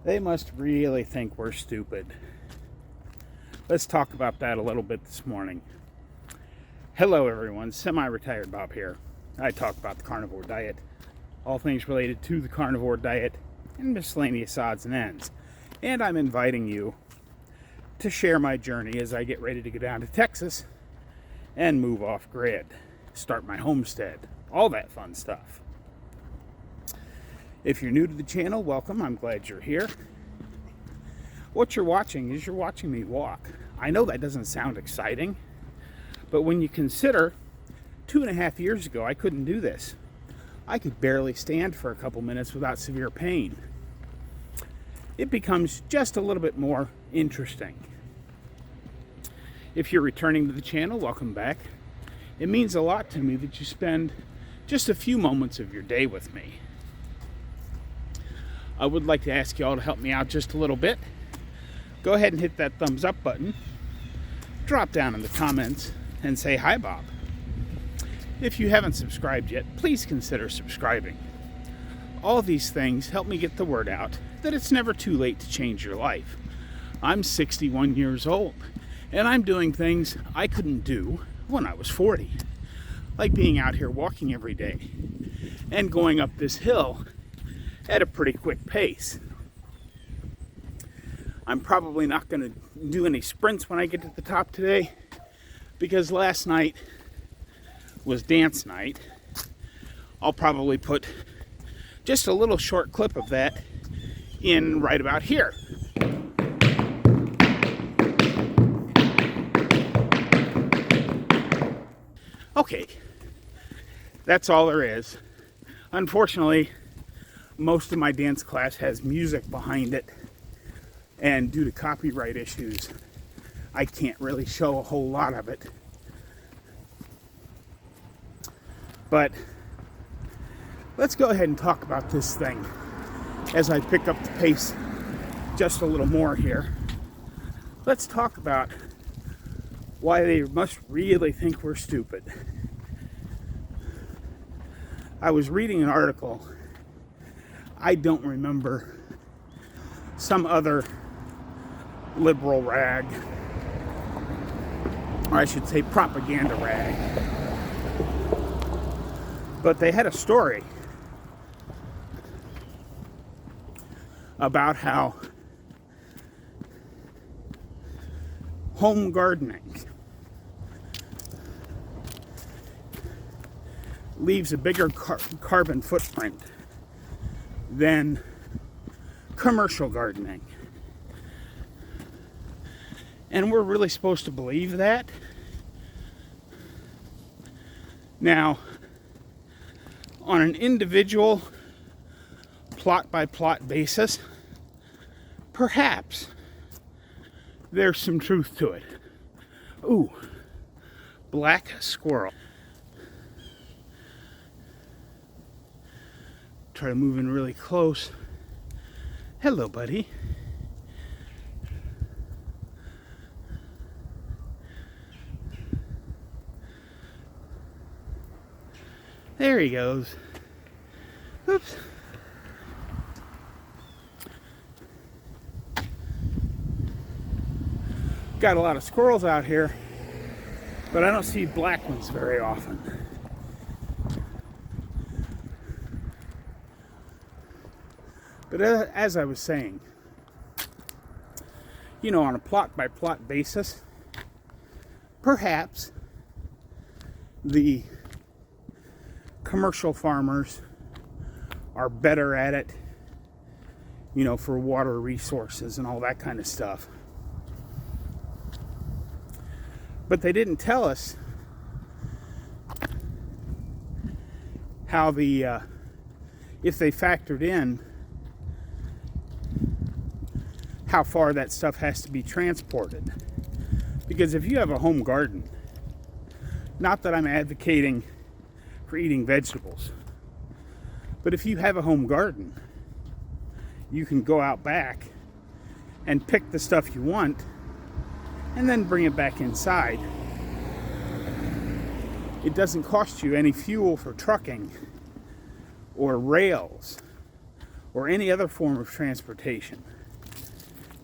They must really think we're stupid. Let's talk about that a little bit this morning. Hello everyone, Semi-Retired Bob here. I talk about the carnivore diet, all things related to the carnivore diet, and miscellaneous odds and ends. And I'm inviting you to share my journey as I get ready to go down to Texas and move off grid, start my homestead, all that fun stuff. If you're new to the channel, welcome. I'm glad you're here. What you're watching is you're watching me walk. I know that doesn't sound exciting, but when you consider 2.5 years ago, I couldn't do this. I could barely stand for a couple minutes without severe pain. It becomes just a little bit more interesting. If you're returning to the channel, welcome back. It means a lot to me that you spend just a few moments of your day with me. I would like to ask you all to help me out just a little bit. Go ahead and hit that thumbs up button. Drop down in the comments and say hi, Bob. If you haven't subscribed yet, please consider subscribing. All these things help me get the word out that it's never too late to change your life. I'm 61 years old, and I'm doing things I couldn't do when I was 40. Like being out here walking every day and going up this hill at a pretty quick pace. I'm probably not going to do any sprints when I get to the top today because last night was dance night. I'll probably put just a little short clip of that in right about here. Okay, that's all there is. Unfortunately, most of my dance class has music behind it, and due to copyright issues, I can't really show a whole lot of it. But let's go ahead and talk about this thing as I pick up the pace just a little more here. Let's talk about why they must really think we're stupid. I was reading an article. I don't remember, some other liberal rag, or I should say propaganda rag, but they had a story about how home gardening leaves a bigger carbon footprint than commercial gardening. And we're really supposed to believe that? Now, on an individual plot-by-plot basis, perhaps there's some truth to it. Ooh, black squirrel. Try to move in really close. Hello, buddy. There he goes. Oops. Got a lot of squirrels out here, but I don't see black ones very often. But as I was saying, you know, on a plot-by-plot basis, perhaps the commercial farmers are better at it, you know, for water resources and all that kind of stuff. But they didn't tell us how if they factored in how far that stuff has to be transported. Because if you have a home garden, not that I'm advocating for eating vegetables, but if you have a home garden, you can go out back and pick the stuff you want and then bring it back inside. It doesn't cost you any fuel for trucking or rails or any other form of transportation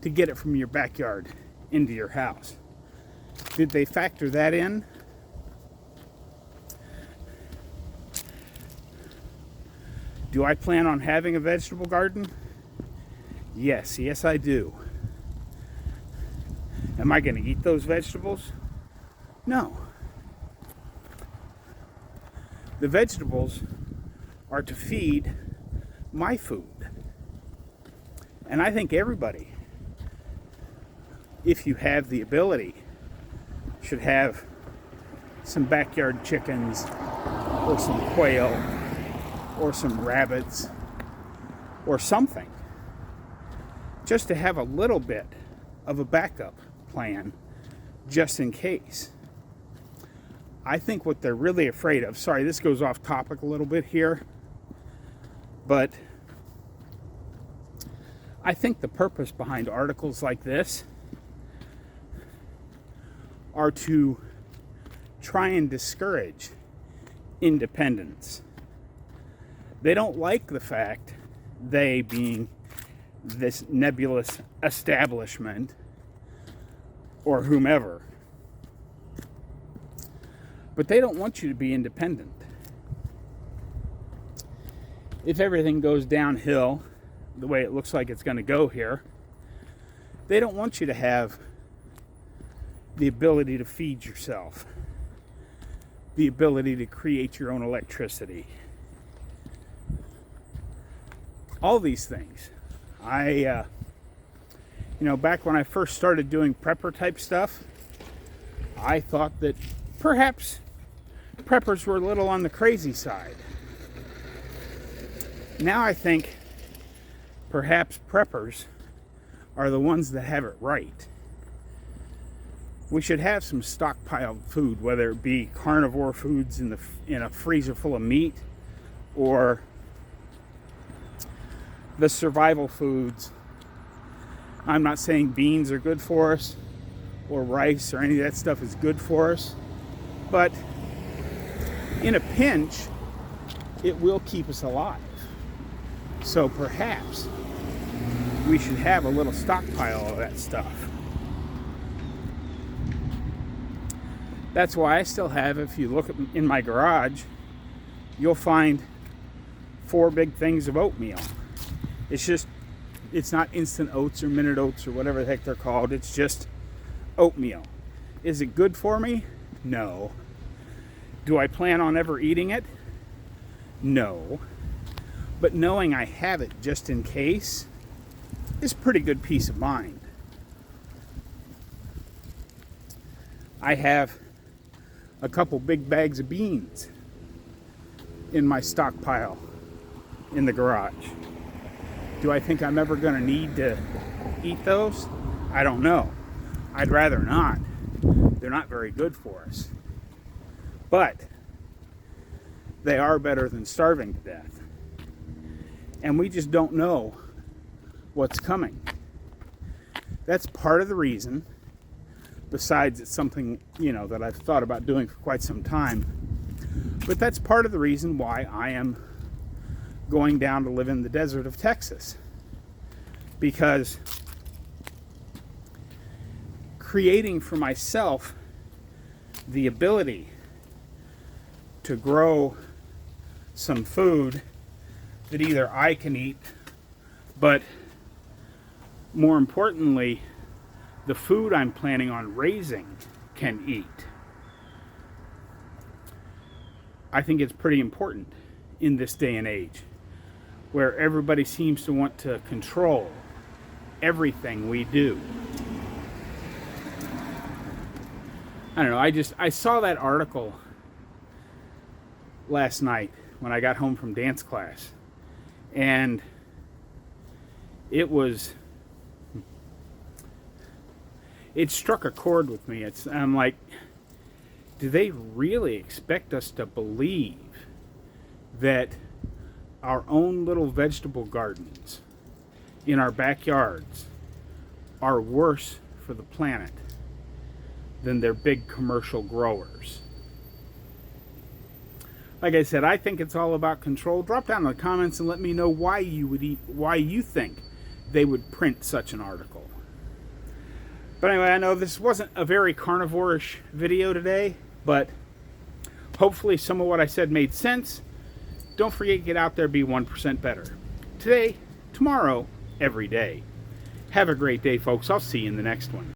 to get it from your backyard into your house. Did they factor that in? Do I plan on having a vegetable garden? Yes, I do. Am I going to eat those vegetables? No. The vegetables are to feed my food. And I think everybody, if you have the ability, should have some backyard chickens or some quail or some rabbits or something, just to have a little bit of a backup plan just in case. I think what they're really afraid of, sorry, this goes off topic a little bit here, but I think the purpose behind articles like this are to try and discourage independence. They don't like the fact, they being this nebulous establishment or whomever, but they don't want you to be independent. If everything goes downhill the way it looks like it's going to go here, they don't want you to have the ability to feed yourself, the ability to create your own electricity. All these things. Back when I first started doing prepper type stuff, I thought that perhaps preppers were a little on the crazy side. Now I think perhaps preppers are the ones that have it right. We should have some stockpiled food, whether it be carnivore foods in a freezer full of meat, or the survival foods. I'm not saying beans are good for us, or rice, or any of that stuff is good for us, but in a pinch, it will keep us alive. So perhaps we should have a little stockpile of that stuff. That's why I still have, if you look in my garage, you'll find 4 big things of oatmeal. It's not instant oats or minute oats or whatever the heck they're called. It's just oatmeal. Is it good for me? No. Do I plan on ever eating it? No. But knowing I have it just in case is pretty good peace of mind. I have a couple big bags of beans in my stockpile in the garage. Do I think I'm ever going to need to eat those? I don't know. I'd rather not. They're not very good for us. But they are better than starving to death. And we just don't know what's coming. That's part of the reason, besides it's something, that I've thought about doing for quite some time, but that's part of the reason why I am going down to live in the desert of Texas. Because creating for myself the ability to grow some food that either I can eat, but more importantly, the food I'm planning on raising can eat. I think it's pretty important in this day and age, where everybody seems to want to control everything we do. I don't know, I saw that article last night when I got home from dance class, and it struck a chord with me. I'm like, do they really expect us to believe that our own little vegetable gardens in our backyards are worse for the planet than their big commercial growers? Like I said, I think it's all about control. Drop down in the comments and let me know why you think they would print such an article. But anyway, I know this wasn't a very carnivore-ish video today, but hopefully some of what I said made sense. Don't forget to get out there, be 1% better. Today, tomorrow, every day. Have a great day, folks. I'll see you in the next one.